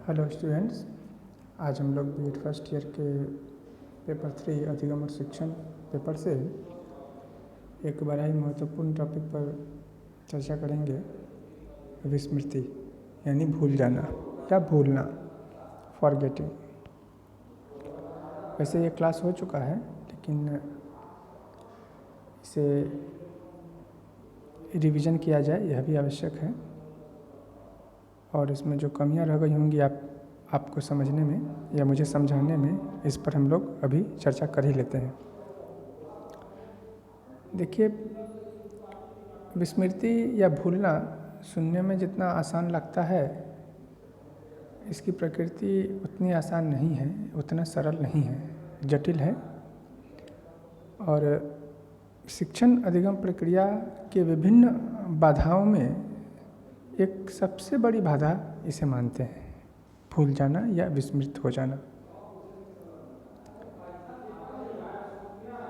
Hello students, आज हम लोग बीएड फर्स्ट ईयर के पेपर 3 अधिगम और शिक्षण पेपर से एक बड़ा ही महत्वपूर्ण टॉपिक पर चर्चा करेंगे। विस्मृति यानी भूल जाना या भूलना, फॉरगेटिंग। वैसे ये क्लास हो चुका है, लेकिन इसे रिवीजन किया जाए यह भी आवश्यक है, और इसमें जो कमियां रह गई होंगी आपको समझने में या मुझे समझाने में, इस पर हम लोग अभी चर्चा कर ही लेते हैं। देखिए, विस्मृति या भूलना सुनने में जितना आसान लगता है, इसकी प्रकृति उतनी आसान नहीं है, उतना सरल नहीं है, जटिल है। और शिक्षण अधिगम प्रक्रिया के विभिन्न बाधाओं में एक सबसे बड़ी बाधा इसे मानते हैं, भूल जाना या विस्मृत हो जाना।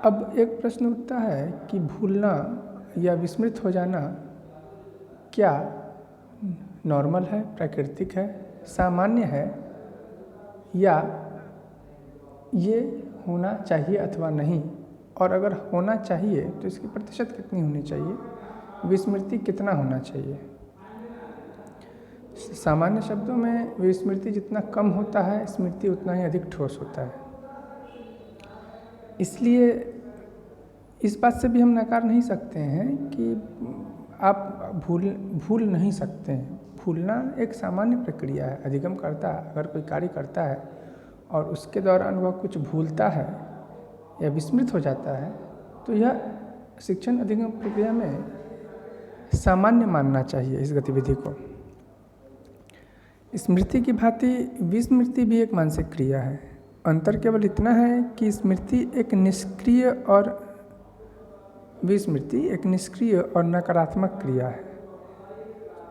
अब एक प्रश्न उठता है कि भूलना या विस्मृत हो जाना क्या नॉर्मल है, प्राकृतिक है, सामान्य है, या ये होना चाहिए अथवा नहीं, और अगर होना चाहिए तो इसकी प्रतिशत कितनी होनी चाहिए, विस्मृति कितना होना चाहिए। सामान्य शब्दों में विस्मृति जितना कम होता है, स्मृति उतना ही अधिक ठोस होता है। इसलिए इस बात से भी हम नकार नहीं सकते हैं कि आप भूल नहीं सकते हैं। भूलना एक सामान्य प्रक्रिया है। अधिगम करता अगर कोई कार्य करता है और उसके दौरान वह कुछ भूलता है या विस्मृत हो जाता है, तो यह शिक्षण अधिगम प्रक्रिया में सामान्य मानना चाहिए इस गतिविधि को। स्मृति की भांति विस्मृति भी एक मानसिक क्रिया है। अंतर केवल इतना है कि स्मृति एक निष्क्रिय और विस्मृति एक निष्क्रिय और नकारात्मक क्रिया है।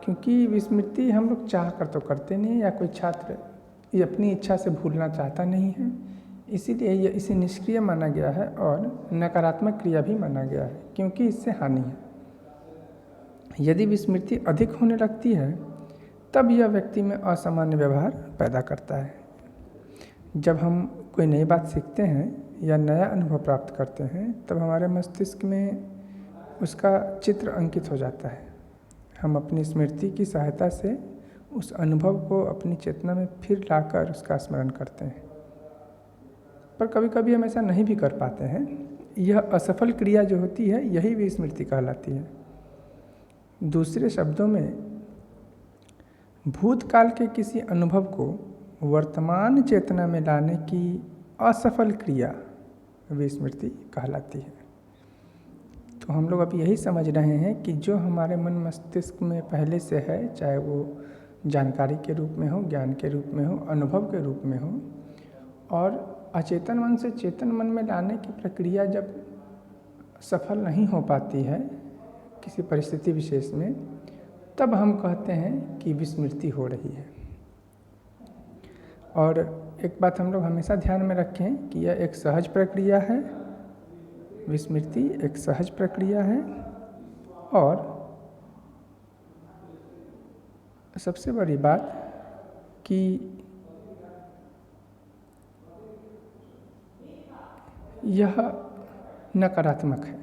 क्योंकि विस्मृति हम लोग चाह कर तो करते नहीं, या कोई छात्र ये अपनी इच्छा से भूलना चाहता नहीं है, इसीलिए इसे निष्क्रिय माना गया है और नकारात्मक क्रिया भी माना गया है, क्योंकि इससे हानि है। यदि विस्मृति अधिक होने लगती है, तब यह व्यक्ति में असामान्य व्यवहार पैदा करता है। जब हम कोई नई बात सीखते हैं या नया अनुभव प्राप्त करते हैं, तब हमारे मस्तिष्क में उसका चित्र अंकित हो जाता है। हम अपनी स्मृति की सहायता से उस अनुभव को अपनी चेतना में फिर लाकर उसका स्मरण करते हैं, पर कभी कभी हम ऐसा नहीं भी कर पाते हैं। यह असफल क्रिया जो होती है, यही विस्मृति कहलाती है। दूसरे शब्दों में, भूतकाल के किसी अनुभव को वर्तमान चेतना में लाने की असफल क्रिया विस्मृति कहलाती है। तो हम लोग अब यही समझ रहे हैं कि जो हमारे मन मस्तिष्क में पहले से है, चाहे वो जानकारी के रूप में हो, ज्ञान के रूप में हो, अनुभव के रूप में हो, और अचेतन मन से चेतन मन में लाने की प्रक्रिया जब सफल नहीं हो पाती है किसी परिस्थिति विशेष में, तब हम कहते हैं कि विस्मृति हो रही है। और एक बात हम लोग हमेशा ध्यान में रखें कि यह एक सहज प्रक्रिया है। विस्मृति एक सहज प्रक्रिया है, और सबसे बड़ी बात कि यह नकारात्मक है।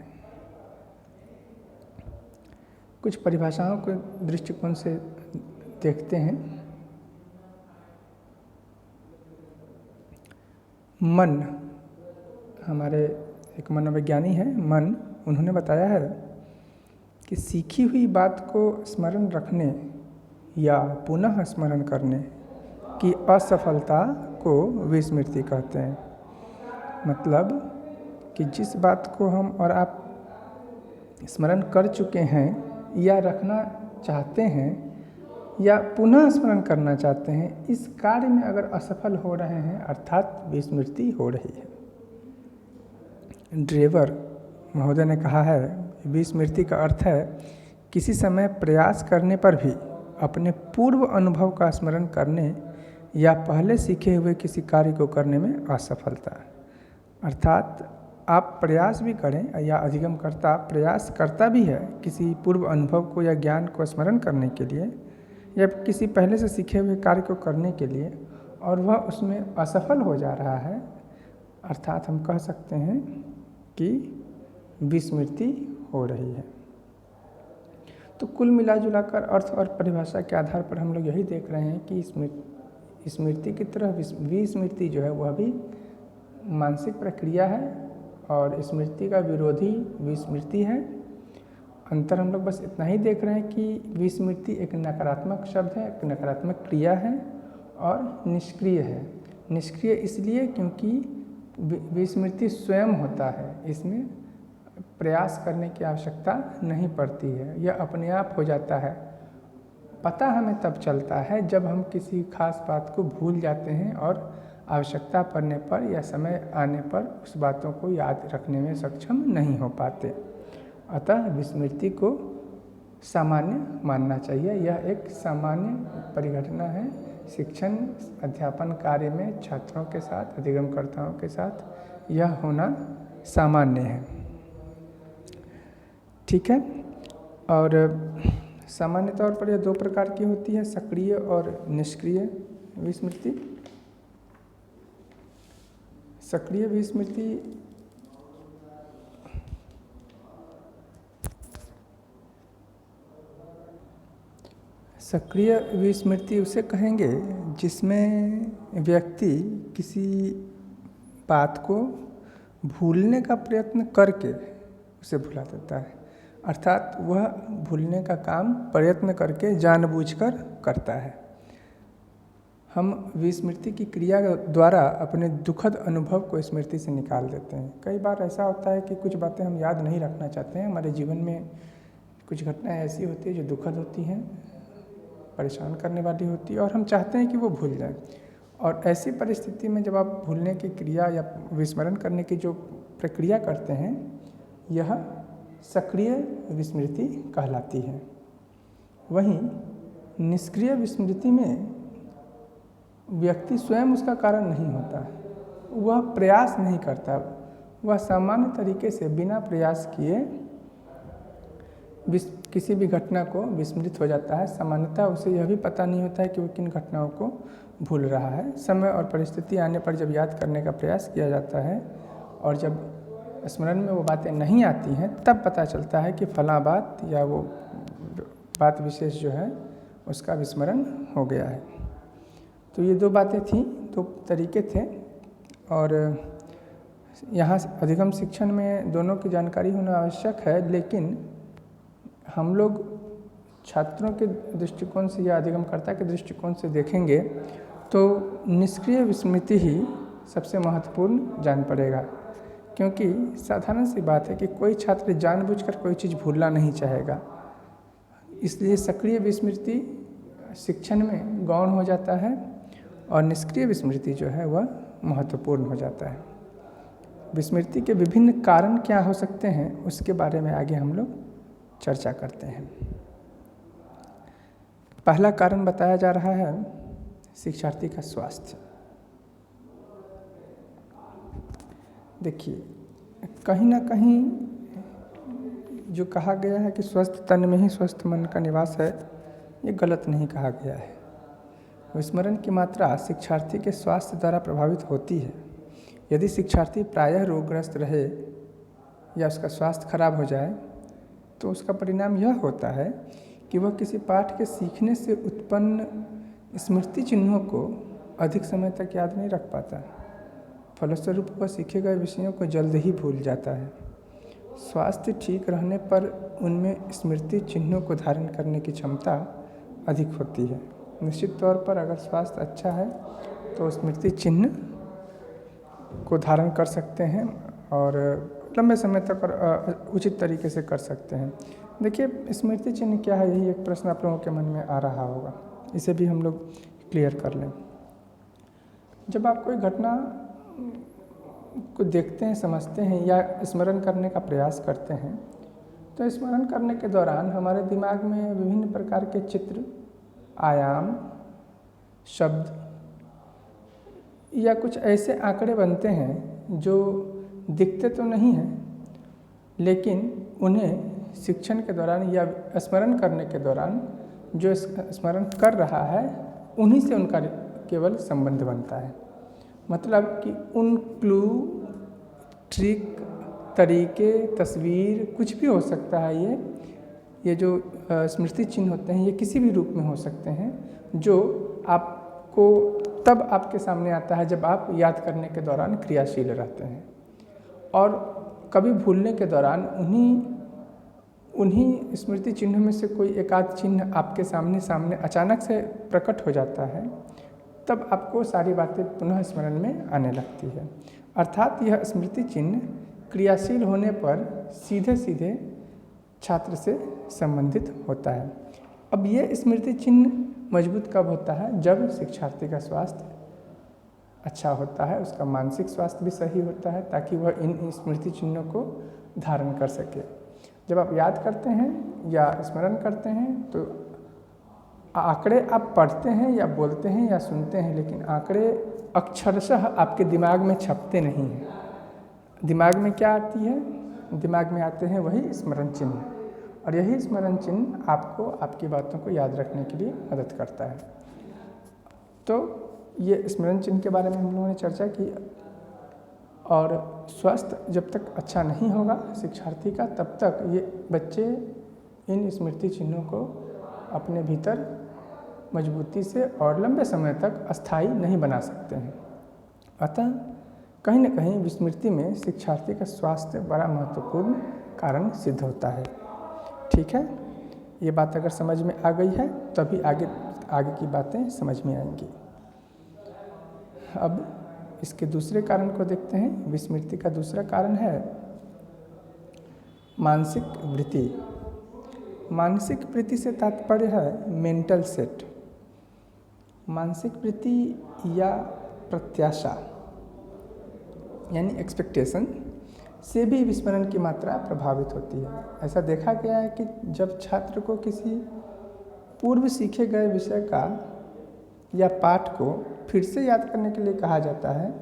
कुछ परिभाषाओं के दृष्टिकोण से देखते हैं। मन, हमारे एक मनोवैज्ञानी है मन, उन्होंने बताया है कि सीखी हुई बात को स्मरण रखने या पुनः स्मरण करने की असफलता को विस्मृति कहते हैं। मतलब कि जिस बात को हम और आप स्मरण कर चुके हैं या रखना चाहते हैं या पुनः स्मरण करना चाहते हैं, इस कार्य में अगर असफल हो रहे हैं, अर्थात विस्मृति हो रही है। ड्रेवर महोदय ने कहा है, विस्मृति का अर्थ है किसी समय प्रयास करने पर भी अपने पूर्व अनुभव का स्मरण करने या पहले सीखे हुए किसी कार्य को करने में असफलता। अर्थात आप प्रयास भी करें या अधिगमकर्ता प्रयास करता भी है किसी पूर्व अनुभव को या ज्ञान को स्मरण करने के लिए या किसी पहले से सीखे हुए कार्य को करने के लिए और वह उसमें असफल हो जा रहा है, अर्थात हम कह सकते हैं कि विस्मृति हो रही है। तो कुल मिला जुला कर अर्थ और परिभाषा के आधार पर हम लोग यही देख रहे हैं कि स्मृति की तरह विस्मृति जो है वह भी मानसिक प्रक्रिया है और स्मृति का विरोधी विस्मृति है। अंतर हम लोग बस इतना ही देख रहे हैं कि विस्मृति एक नकारात्मक शब्द है, एक नकारात्मक क्रिया है और निष्क्रिय है। निष्क्रिय इसलिए क्योंकि विस्मृति स्वयं होता है, इसमें प्रयास करने की आवश्यकता नहीं पड़ती है, यह अपने आप हो जाता है। पता हमें तब चलता है जब हम किसी खास बात को भूल जाते हैं और आवश्यकता पड़ने पर या समय आने पर उस बातों को याद रखने में सक्षम नहीं हो पाते। अतः विस्मृति को सामान्य मानना चाहिए। यह एक सामान्य परिघटना है शिक्षण अध्यापन कार्य में छात्रों के साथ, अधिगमकर्ताओं के साथ यह होना सामान्य है। ठीक है। और सामान्य तौर पर यह दो प्रकार की होती है, सक्रिय और निष्क्रिय विस्मृति। सक्रिय विस्मृति उसे कहेंगे जिसमें व्यक्ति किसी बात को भूलने का प्रयत्न करके उसे भुला देता है, अर्थात वह भूलने का काम प्रयत्न करके जानबूझकर करता है। हम विस्मृति की क्रिया द्वारा अपने दुखद अनुभव को स्मृति से निकाल देते हैं। कई बार ऐसा होता है कि कुछ बातें हम याद नहीं रखना चाहते हैं, हमारे जीवन में कुछ घटनाएं ऐसी होती है जो दुखद होती हैं, परेशान करने वाली होती है और हम चाहते हैं कि वो भूल जाए। और ऐसी परिस्थिति में जब आप भूलने की क्रिया या विस्मरण करने की जो प्रक्रिया करते हैं, यह सक्रिय विस्मृति कहलाती है। वहीं निष्क्रिय विस्मृति में व्यक्ति स्वयं उसका कारण नहीं होता, वह प्रयास नहीं करता, वह सामान्य तरीके से बिना प्रयास किए किसी भी घटना को विस्मृत हो जाता है। सामान्यतः उसे यह भी पता नहीं होता है कि वो किन घटनाओं को भूल रहा है। समय और परिस्थिति आने पर जब याद करने का प्रयास किया जाता है और जब स्मरण में वो बातें नहीं आती हैं, तब पता चलता है कि फलां बात या वो बात विशेष जो है उसका विस्मरण हो गया है। तो ये दो बातें थीं, दो तरीके थे। और यहाँ अधिगम शिक्षण में दोनों की जानकारी होना आवश्यक है, लेकिन हम लोग छात्रों के दृष्टिकोण से या अधिगमकर्ता के दृष्टिकोण से देखेंगे तो निष्क्रिय विस्मृति ही सबसे महत्वपूर्ण जान पड़ेगा। क्योंकि साधारण सी बात है कि कोई छात्र जानबूझकर कोई चीज़ भूलना नहीं चाहेगा, इसलिए सक्रिय विस्मृति शिक्षण में गौण हो जाता है और निष्क्रिय विस्मृति जो है वह महत्वपूर्ण हो जाता है। विस्मृति के विभिन्न कारण क्या हो सकते हैं उसके बारे में आगे हम लोग चर्चा करते हैं। पहला कारण बताया जा रहा है शिक्षार्थी का स्वास्थ्य। देखिए, कहीं ना कहीं जो कहा गया है कि स्वस्थ तन में ही स्वस्थ मन का निवास है, ये गलत नहीं कहा गया है। विस्मरण की मात्रा शिक्षार्थी के स्वास्थ्य द्वारा प्रभावित होती है। यदि शिक्षार्थी प्रायः रोगग्रस्त रहे या उसका स्वास्थ्य खराब हो जाए तो उसका परिणाम यह होता है कि वह किसी पाठ के सीखने से उत्पन्न स्मृति चिन्हों को अधिक समय तक याद नहीं रख पाता। फलस्वरूप वह सीखे गए विषयों को जल्द ही भूल जाता है। स्वास्थ्य ठीक रहने पर उनमें स्मृति चिन्हों को धारण करने की क्षमता अधिक होती है। निश्चित तौर पर अगर स्वास्थ्य अच्छा है तो स्मृति चिन्ह को धारण कर सकते हैं और लंबे समय तक और उचित तरीके से कर सकते हैं। देखिए, स्मृति चिन्ह क्या है, यही एक प्रश्न आप लोगों के मन में आ रहा होगा, इसे भी हम लोग क्लियर कर लें। जब आप कोई घटना को देखते हैं, समझते हैं या स्मरण करने का प्रयास करते हैं, तो स्मरण करने के दौरान हमारे दिमाग में विभिन्न प्रकार के चित्र, आयाम, शब्द या कुछ ऐसे आंकड़े बनते हैं जो दिखते तो नहीं हैं, लेकिन उन्हें शिक्षण के दौरान या स्मरण करने के दौरान जो स्मरण कर रहा है उन्हीं से उनका केवल संबंध बनता है। मतलब कि उन क्लू, ट्रिक, तरीके, तस्वीर कुछ भी हो सकता है। ये जो स्मृति चिन्ह होते हैं ये किसी भी रूप में हो सकते हैं, जो आपको तब आपके सामने आता है जब आप याद करने के दौरान क्रियाशील रहते हैं, और कभी भूलने के दौरान उन्हीं स्मृति चिन्हों में से कोई एक आध चिन्ह आपके सामने अचानक से प्रकट हो जाता है, तब आपको सारी बातें पुनः स्मरण में आने लगती है। अर्थात यह स्मृति चिन्ह क्रियाशील होने पर सीधे सीधे छात्र से संबंधित होता है। अब ये स्मृति चिन्ह मजबूत कब होता है? जब शिक्षार्थी का स्वास्थ्य अच्छा होता है, उसका मानसिक स्वास्थ्य भी सही होता है, ताकि वह इन स्मृति चिन्हों को धारण कर सके। जब आप याद करते हैं या स्मरण करते हैं तो आंकड़े आप पढ़ते हैं या बोलते हैं या सुनते हैं, लेकिन आंकड़े अक्षरशः आपके दिमाग में छपते नहीं हैं। दिमाग में क्या आती है? दिमाग में आते हैं वही स्मरण चिन्ह, और यही स्मरण चिन्ह आपको आपकी बातों को याद रखने के लिए मदद करता है। तो ये स्मरण चिन्ह के बारे में हम लोगों ने चर्चा की। और स्वास्थ्य जब तक अच्छा नहीं होगा शिक्षार्थी का, तब तक ये बच्चे इन स्मृति चिन्हों को अपने भीतर मजबूती से और लंबे समय तक अस्थायी नहीं बना सकते हैं। अतः कहीं न कहीं विस्मृति में शिक्षार्थी का स्वास्थ्य बड़ा महत्वपूर्ण कारण सिद्ध होता है। ठीक है, ये बात अगर समझ में आ गई है तभी आगे की बातें समझ में आएंगी। अब इसके दूसरे कारण को देखते हैं। विस्मृति का दूसरा कारण है मानसिक वृत्ति। मानसिक वृत्ति से तात्पर्य है मेंटल सेट। मानसिक वृत्ति या प्रत्याशा यानी एक्सपेक्टेशन से भी विस्मरण की मात्रा प्रभावित होती है। ऐसा देखा गया है कि जब छात्र को किसी पूर्व सीखे गए विषय का या पाठ को फिर से याद करने के लिए कहा जाता है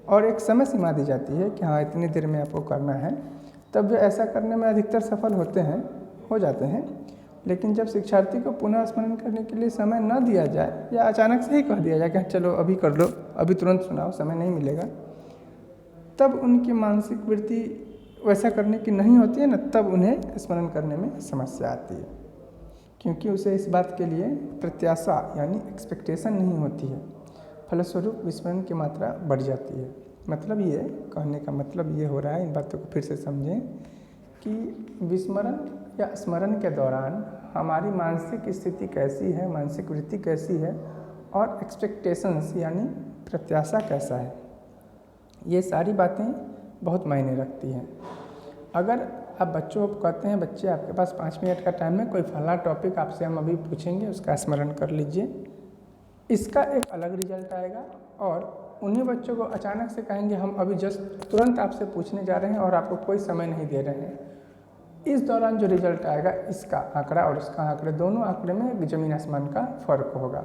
और एक समय सीमा दी जाती है कि हाँ इतनी देर में आपको करना है, तब वे ऐसा करने में अधिकतर सफल हो जाते हैं। लेकिन जब शिक्षार्थी को पुनः स्मरण करने के लिए समय न दिया जाए या अचानक से ही कह दिया जाए कि चलो अभी कर लो, अभी तुरंत सुनाओ, समय नहीं मिलेगा, तब उनकी मानसिक वृत्ति वैसा करने की नहीं होती है ना, तब उन्हें स्मरण करने में समस्या आती है, क्योंकि उसे इस बात के लिए प्रत्याशा यानी एक्सपेक्टेशन नहीं होती है। फलस्वरूप विस्मरण की मात्रा बढ़ जाती है। मतलब ये कहने का मतलब ये हो रहा है, इन बातों को फिर से समझें कि विस्मरण या स्मरण के दौरान हमारी मानसिक स्थिति कैसी है, मानसिक वृत्ति कैसी है और एक्सपेक्टेशंस यानी प्रत्याशा कैसा है, ये सारी बातें बहुत मायने रखती हैं। अगर आप बच्चों को कहते हैं बच्चे आपके पास 5 मिनट का टाइम है, कोई फला टॉपिक आपसे हम अभी पूछेंगे, उसका स्मरण कर लीजिए, इसका एक अलग रिजल्ट आएगा। और उन्हीं बच्चों को अचानक से कहेंगे हम अभी जस्ट तुरंत आपसे पूछने जा रहे हैं और आपको कोई समय नहीं दे रहे हैं, इस दौरान जो रिजल्ट आएगा इसका आंकड़ा और उसका आंकड़े, दोनों आंकड़े में ज़मीन आसमान का फ़र्क होगा।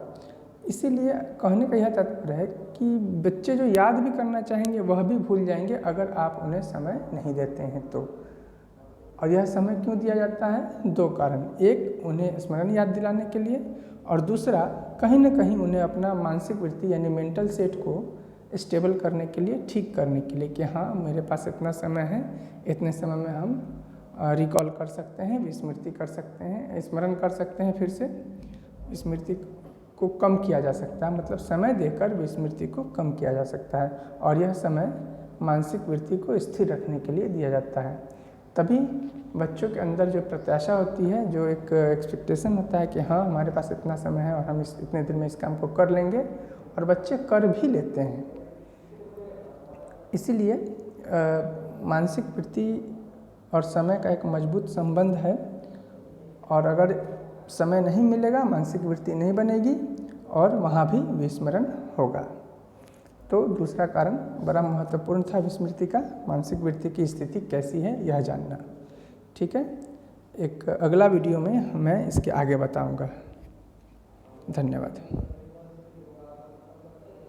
इसीलिए कहने का यह तात्पर्य है कि बच्चे जो याद भी करना चाहेंगे वह भी भूल जाएंगे अगर आप उन्हें समय नहीं देते हैं तो। और यह समय क्यों दिया जाता है? 2 कारण। एक, उन्हें स्मरण याद दिलाने के लिए, और दूसरा कहीं न कहीं उन्हें अपना मानसिक वृत्ति यानी मेंटल सेट को स्टेबल करने के लिए, ठीक करने के लिए कि हाँ मेरे पास इतना समय है, इतने समय में हम रिकॉल कर सकते हैं, विस्मृति कर सकते हैं, स्मरण कर सकते हैं, फिर से स्मृति को कम किया जा सकता है। मतलब समय देकर विस्मृति को कम किया जा सकता है, और यह समय मानसिक वृत्ति को स्थिर रखने के लिए दिया जाता है। तभी बच्चों के अंदर जो प्रत्याशा होती है, जो एक एक्सपेक्टेशन होता है कि हाँ हमारे पास इतना समय है और हम इतने दिन में इस काम को कर लेंगे, और बच्चे कर भी लेते हैं। इसीलिए मानसिक वृत्ति और समय का एक मजबूत संबंध है, और अगर समय नहीं मिलेगा मानसिक वृत्ति नहीं बनेगी और वहाँ भी विस्मरण होगा। तो दूसरा कारण बड़ा महत्वपूर्ण था विस्मृति का, मानसिक वृत्ति की स्थिति कैसी है यह जानना। ठीक है, एक अगला वीडियो में मैं इसके आगे बताऊंगा। धन्यवाद।